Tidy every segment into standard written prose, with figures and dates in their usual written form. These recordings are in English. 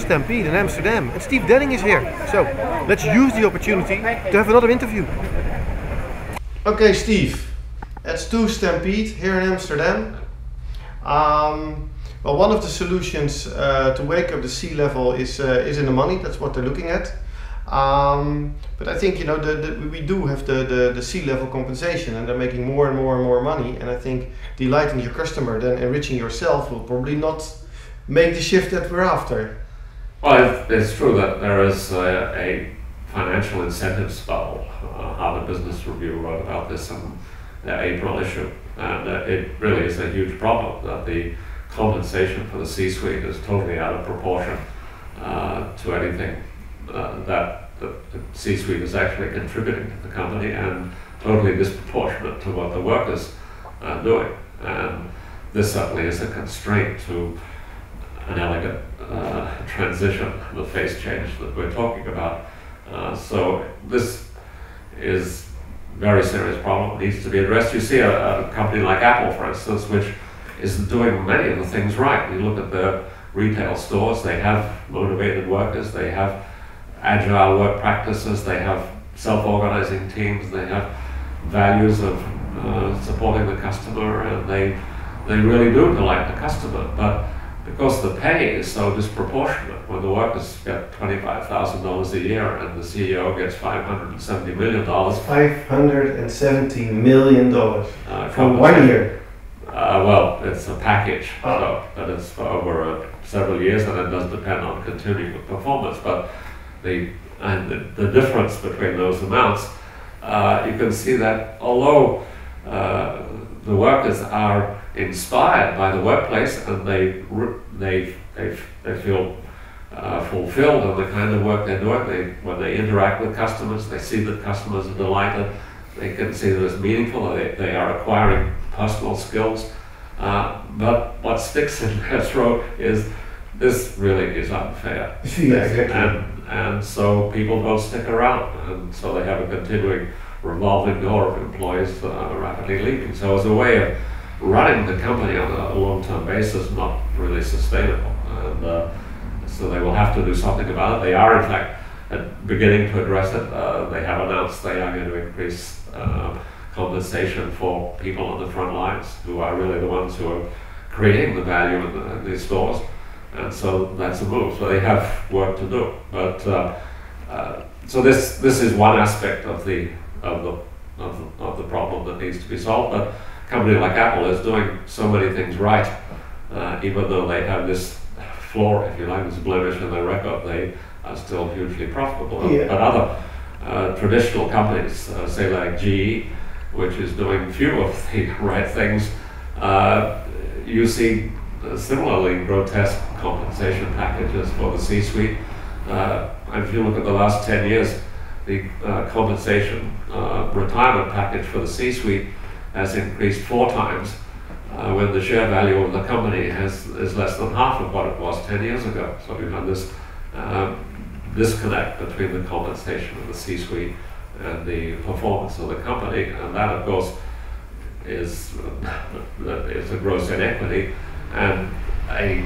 Stampede in Amsterdam, and Steve Denning is here. So let's use the opportunity to have another interview. Okay, Steve, it's 2 Stampede here in Amsterdam. Well, one of the solutions to wake up the sea level is in the money. That's what they're looking at. But I think, you know, we do have the sea level compensation, and they're making more and more money. And I think delighting your customer, then enriching yourself, will probably not make the shift that we're after. Well, it's true that there is a financial incentives bubble. Harvard Business Review wrote about this in the April issue, and it really is a huge problem that the compensation for the C-suite is totally out of proportion to anything that the C-suite is actually contributing to the company, and totally disproportionate to what the workers are doing. And this certainly is a constraint to an elegant transition, the phase change that we're talking about. So this is a very serious problem. It needs to be addressed. You see a company like Apple, for instance, which is doing many of the things right. You look at the retail stores, they have motivated workers, they have agile work practices, they have self-organizing teams, they have values of supporting the customer, and they really do delight the customer. But because the pay is so disproportionate, when the workers get $25,000 a year and the CEO gets $570 million. $570 million for 1 year. Well, it's a package, so that is for over several years, and it does depend on continuing performance. But the difference between those amounts, you can see that although the workers are inspired by the workplace and they feel fulfilled in the kind of work they're doing, when they interact with customers, they see that customers are delighted, they can see that it's meaningful, they are acquiring personal skills. But what sticks in their throat is, this really is unfair. Yeah, exactly. And so people don't stick around, and so they have a continuing revolving door of employees rapidly leaving. So as a way of running the company on a long-term basis, not really sustainable. And so they will have to do something about it. They are, in fact, beginning to address it. They have announced they are going to increase compensation for people on the front lines, who are really the ones who are creating the value in these stores. And so that's a move. So they have work to do. But so this is one aspect of the problem that needs to be solved. But a company like Apple is doing so many things right, even though they have this flaw, if you like, this blemish in their record, they are still hugely profitable. Yeah. But other traditional companies, say like GE, which is doing few of the right things, you see similarly grotesque compensation packages for the C-suite. If you look at the last 10 years, the compensation retirement package for the C-suite has increased 4 times, when the share value of the company is less than half of what it was 10 years ago. So you have this disconnect between the compensation of the C-suite and the performance of the company, and that, of course, is a gross inequity and a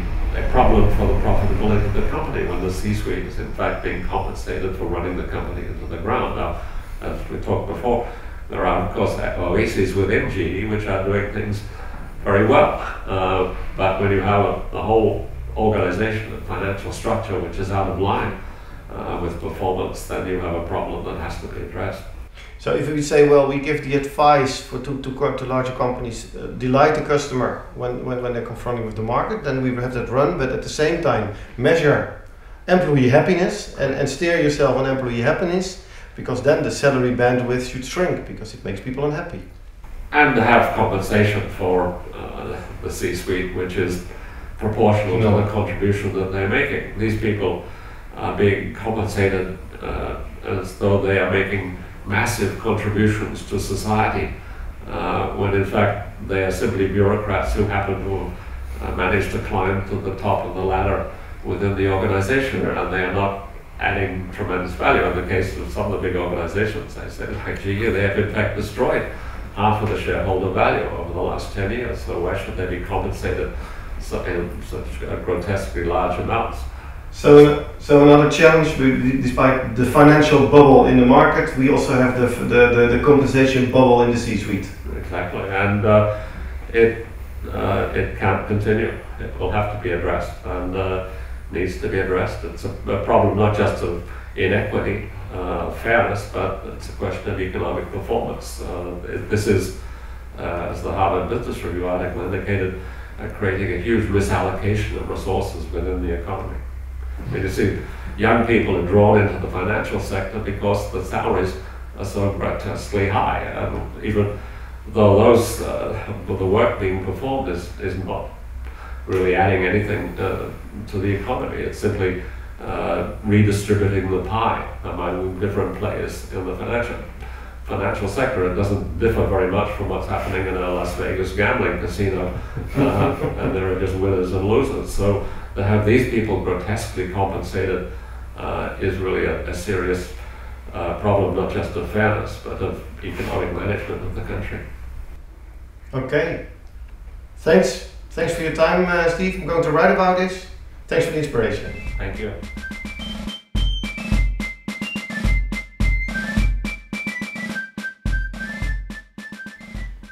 problem for the profitability of the company, when the C-suite is in fact being compensated for running the company into the ground. Now, as we talked before, there are, of course, oases within GE which are doing things very well. But when you have a whole organization and financial structure which is out of line with performance, then you have a problem that has to be addressed. So if we say, well, we give the advice to larger companies, delight the customer when they're confronting with the market, then we have that run, but at the same time measure employee happiness and steer yourself on employee happiness, because then the salary bandwidth should shrink, because it makes people unhappy. And to have compensation for the C-suite, which is proportional to the contribution that they're making. These people are being compensated as though they are making massive contributions to society, when in fact they are simply bureaucrats who happen to manage to climb to the top of the ladder within the organization, and they are not adding tremendous value. In the case of some of the big organizations, I said, like GE, they have in fact destroyed half of the shareholder value over the last 10 years, so why should they be compensated in such grotesquely large amounts? So another challenge, despite the financial bubble in the market, we also have the compensation bubble in the C-suite. Exactly, and it can't continue. It will have to be addressed, and needs to be addressed. It's a problem not just of inequity, fairness, but it's a question of economic performance. This is, as the Harvard Business Review article indicated, creating a huge misallocation of resources within the economy. I mean, you see, young people are drawn into the financial sector because the salaries are so grotesquely high, and even though those, the work being performed is not really adding anything to the economy. It's simply redistributing the pie among different players in the financial sector. It doesn't differ very much from what's happening in a Las Vegas gambling casino, and there are just winners and losers. So to have these people grotesquely compensated is really a serious problem, not just of fairness, but of economic management of the country. Okay, thanks for your time, Steve. I'm going to write about this. Thanks for the inspiration. Thank you.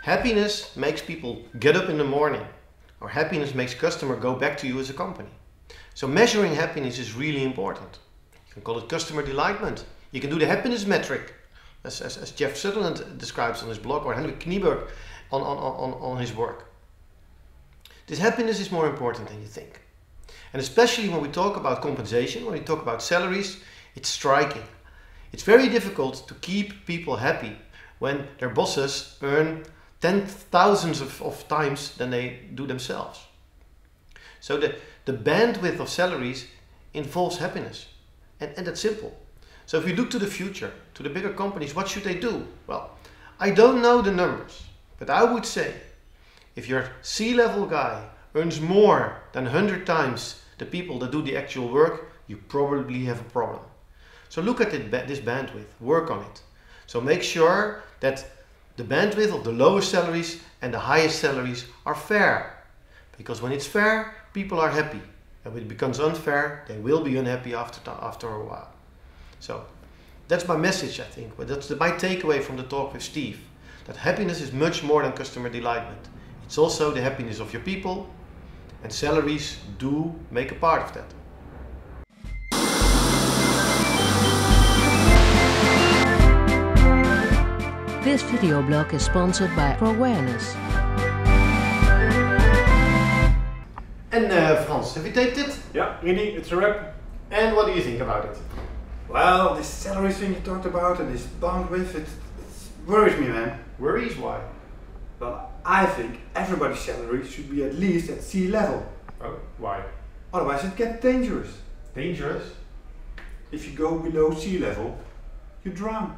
Happiness makes people get up in the morning, or happiness makes customer go back to you as a company. So measuring happiness is really important. You can call it customer delightment. You can do the happiness metric, as Jeff Sutherland describes on his blog, or Henrik Knieberg on his work. This happiness is more important than you think. And especially when we talk about compensation, when we talk about salaries, it's striking. It's very difficult to keep people happy when their bosses earn 10,000s of times than they do themselves. So the bandwidth of salaries involves happiness. And that's simple. So if we look to the future, to the bigger companies, what should they do? Well, I don't know the numbers, but I would say if your C-level guy earns more than 100 times the people that do the actual work, you probably have a problem. So look at this bandwidth, work on it. So make sure that the bandwidth of the lowest salaries and the highest salaries are fair. Because when it's fair, people are happy. And when it becomes unfair, they will be unhappy after a while. So that's my message, I think. But that's my takeaway from the talk with Steve. That happiness is much more than customer delightment. It's also the happiness of your people, and salaries do make a part of that. This video blog is sponsored by Awareness. And Frans, have you taped it? Yeah, Rini, it's a wrap. And what do you think about it? Well, this salary thing you talked about and this bandwidth, it worries me, man. Worries? Why? Well, I think everybody's salary should be at least at sea level. Oh, why? Otherwise it gets dangerous. Dangerous? If you go below sea level, you drown.